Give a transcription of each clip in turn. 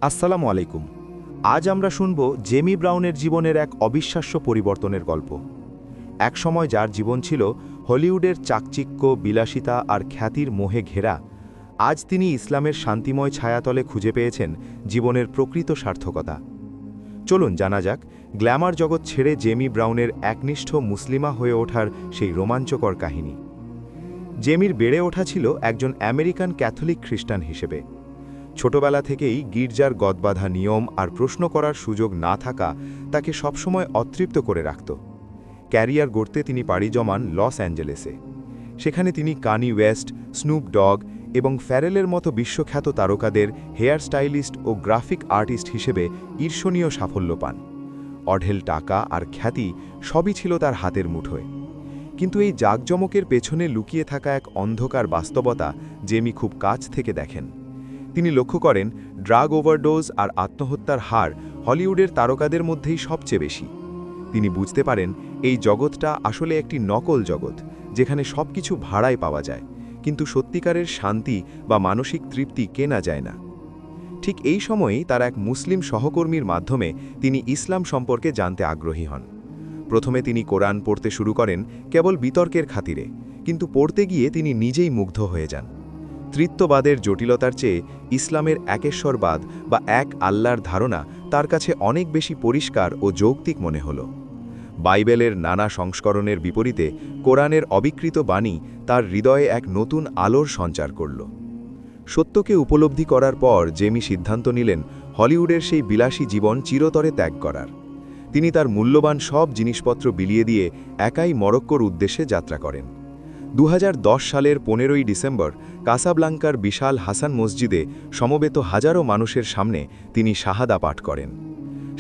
আসসালামু আলাইকুম। আজ আমরা শুনব জেমি ব্রাউনের জীবনের এক অবিশ্বাস্য পরিবর্তনের গল্প। একসময় যার জীবন ছিল হলিউডের চাকচিক্য, বিলাসিতা আর খ্যাতির মোহে ঘেরা, আজ তিনি ইসলামের শান্তিময় ছায়াতলে খুঁজে পেয়েছেন জীবনের প্রকৃত সার্থকতা। চলুন জানা যাক গ্ল্যামার জগৎ ছেড়ে জেমি ব্রাউনের একনিষ্ঠ মুসলিমা হয়ে ওঠার সেই রোমাঞ্চকর কাহিনী। জেমির বেড়ে ওঠা ছিল একজন আমেরিকান ক্যাথলিক খ্রিস্টান হিসেবে। ছোটবেলা থেকেই গির্জার গদবাঁধা নিয়ম আর প্রশ্ন করার সুযোগ না থাকা তাকে সবসময় অতৃপ্ত করে রাখত। ক্যারিয়ার গড়তে তিনি পাড়ি জমান লস অ্যাঞ্জেলেসে। সেখানে তিনি কানি ওয়েস্ট, স্নুপ ডগ এবং ফ্যারেলের মতো বিশ্বখ্যাত তারকাদের হেয়ার স্টাইলিস্ট ও গ্রাফিক আর্টিস্ট হিসেবে ঈর্ষণীয় সাফল্য পান। অঢেল টাকা আর খ্যাতি সবই ছিল তার হাতের মুঠোয়। কিন্তু এই জাঁকজমকের পেছনে লুকিয়ে থাকা এক অন্ধকার বাস্তবতা জেমি খুব কাছ থেকে দেখেন। তিনি লক্ষ্য করেন ড্রাগ ওভারডোজ আর আত্মহত্যার হার হলিউডের তারকাদের মধ্যেই সবচেয়ে বেশি। তিনি বুঝতে পারেন এই জগৎটা আসলে একটি নকল জগৎ, যেখানে সবকিছু ভাড়ায় পাওয়া যায়, কিন্তু সত্যিকারের শান্তি বা মানসিক তৃপ্তি কেনা যায় না। ঠিক এই সময়েই তার এক মুসলিম সহকর্মীর মাধ্যমে তিনি ইসলাম সম্পর্কে জানতে আগ্রহী হন। প্রথমে তিনি কোরআন পড়তে শুরু করেন কেবল বিতর্কের খাতিরে, কিন্তু পড়তে গিয়ে তিনি নিজেই মুগ্ধ হয়ে যান। ত্রিত্ববাদের জটিলতার চেয়ে ইসলামের একেশ্বরবাদ বা এক আল্লাহর ধারণা তার কাছে অনেক বেশি পরিষ্কার ও যৌক্তিক মনে হল। বাইবেলের নানা সংস্করণের বিপরীতে কোরআনের অবিকৃত বাণী তার হৃদয়ে এক নতুন আলোর সঞ্চার করল। সত্যকে উপলব্ধি করার পর জেমি সিদ্ধান্ত নিলেন হলিউডের সেই বিলাসী জীবন চিরতরে ত্যাগ করার। তিনি তার মূল্যবান সব জিনিসপত্র বিলিয়ে দিয়ে একাই মরক্কোর উদ্দেশ্যে যাত্রা করেন। 2010 সালের 15ই ডিসেম্বর কাসাব্লাঙ্কার বিশাল হাসান মসজিদে সমবেত হাজারো মানুষের সামনে তিনি শাহাদা পাঠ করেন।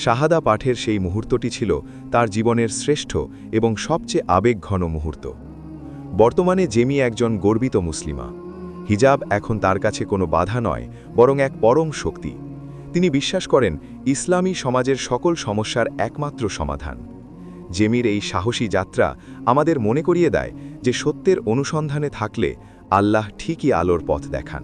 শাহাদা পাঠের সেই মুহূর্তটি ছিল তার জীবনের শ্রেষ্ঠ এবং সবচেয়ে আবেগঘন মুহূর্ত। বর্তমানে জেমি একজন গর্বিত মুসলিমা। হিজাব এখন তার কাছে কোনো বাধা নয়, বরং এক পরম শক্তি। তিনি বিশ্বাস করেন ইসলামী সমাজের সকল সমস্যার একমাত্র সমাধান। জেমির এই সাহসী যাত্রা আমাদের মনে করিয়ে দেয় যে সত্যের অনুসন্ধানে থাকলে আল্লাহ ঠিকই আলোর পথ দেখান।